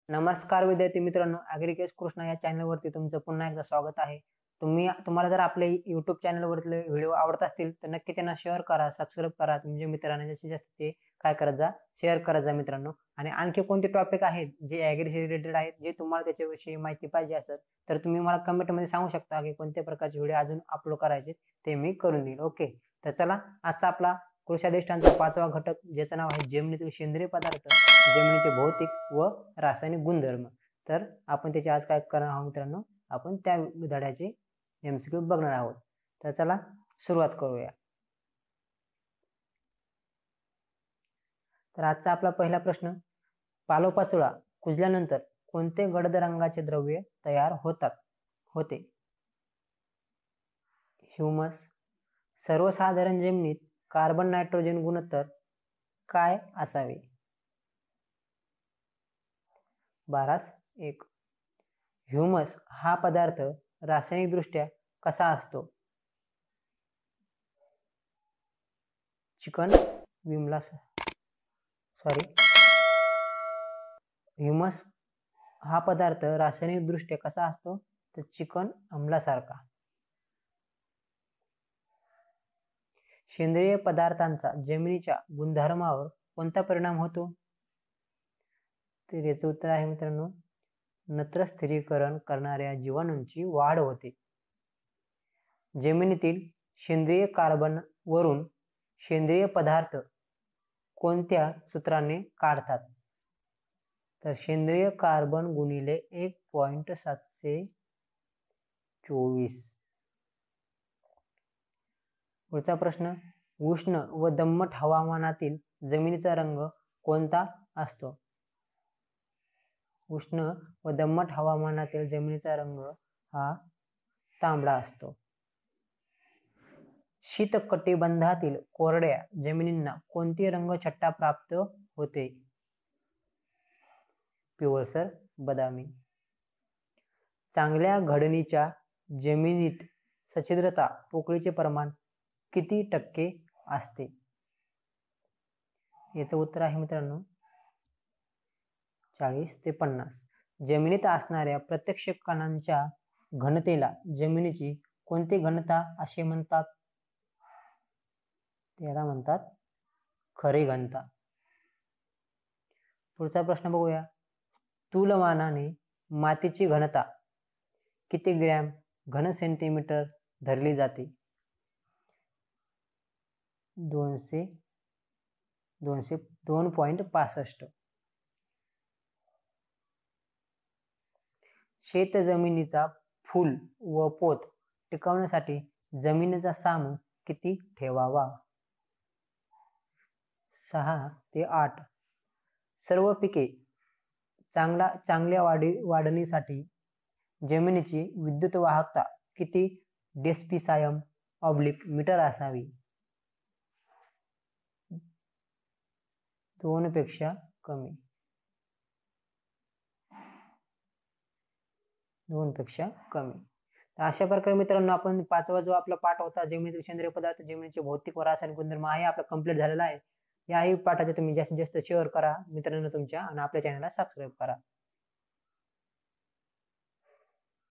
नमस्कार विद्यार्थी मित्रांनो, ॲग्रिकेस कृष्णा या चॅनलवरती तुमचं पुन्हा एकदा स्वागत आहे. तुम्हाला जर आपले YouTube चॅनलवरले व्हिडिओ आवडत असतील तर नक्की त्यांना शेअर करा, सबस्क्राईब करा. तुमच्या मित्रांना जास्तीत जास्त ते काय करत जा, शेअर करत जा मित्रांनो. आणि आणखी कोणते टॉपिक आहेत जे ॲग्रीशी रिलेटेड आहेत, जे तुम्हाला त्याच्याविषयी माहिती पाहिजे असेल तर तुम्ही मला कमेंटमध्ये सांगू शकता की कोणत्या प्रकारचे व्हिडिओ अजून अपलोड करायचे ते मी करून देईल. ओके, तर चला आजचा आपला कृषी अधिष्ठानचा 5वा घटक ज्याचं नाव आहे जमिनीतील सेंद्रिय पदार्थ, जमिनीचे भौतिक व रासायनिक गुणधर्म. तर आपण त्याचे आज काय करणार आहोत मित्रांनो, आपण त्या धड्याचे MCQ बघणार आहोत. तर चला सुरुवात करूया. तर आजचा आपला पहिला प्रश्न, पालोपाचोळा कुजल्यानंतर कोणते गडद रंगाचे द्रव्य तयार होते? ह्युमस. सर्वसाधारण जमिनीत कार्बन नायट्रोजन गुणोत्तर काय असावे? 12:1. ह्युमस हा पदार्थ रासायनिक दृष्ट्या कसा असतो? ह्युमस हा पदार्थ रासायनिक दृष्ट्या कसा असतो? तर चिकन आम्लासारखा. सेंद्रिय पदार्थांचा जमिनीच्या गुणधर्मावर कोणता परिणाम होतो? तर याचं उत्तर आहे मित्रांनो, नत्र स्थिरीकरण करणाऱ्या जीवाणूंची वाढ होते. जमिनीतील सेंद्रिय कार्बन वरून सेंद्रिय पदार्थ कोणत्या सूत्राने काढतात? तर सेंद्रिय कार्बन गुणिले 1.724. पुढचा प्रश्न, उष्ण व दमट हवामानातील जमिनीचा रंग कोणता असतो? उष्ण व दमट हवामानातील जमिनीचा रंग हा तांबडा असतो. शीतकटिबंधातील कोरड्या जमिनींना कोणती रंगछटा प्राप्त होते? पिवळसर बदामी. चांगल्या घडणीच्या जमिनीत सच्छिद्रता पोकळीचे प्रमाण किती टक्के असते? याचं उत्तर आहे मित्रांनो 40 ते 50. जमिनीत असणाऱ्या प्रत्यक्ष कणांच्या घनतेला जमिनीची कोणती घनता असे म्हणतात? त्याला म्हणतात खरी घनता. पुढचा प्रश्न बघूया, स्थूलमानाने मातीची घनता किती ग्रॅम घन सेंटीमीटर धरली जाते? 2.65. शेत जमिनीचा फूल व पोत टिकवण्यासाठी जमिनीचा साम किती ठेवावा? 6 ते 8. सर्व पिके चांगल्या वाढणीसाठी जमिनीची विद्युत वाहकता किती डेसिबल/मीटर असावी? 2 पेक्षा कमी. 2 पेक्षा कमी. तर अशा प्रकारे मित्रांनो आपण 5वा जो आपला पाठ होता जमिनीतील सेंद्रिय पदार्थ, जमिनीचे भौतिक व रासायनिक गुणधर्म आहे आपला कंप्लीट झालेला आहे. याही पाठाचे तुम्ही जास्तीत जास्त शेअर करा मित्रांनो तुमच्या, आणि आपल्या चॅनलला सबस्क्राईब करा.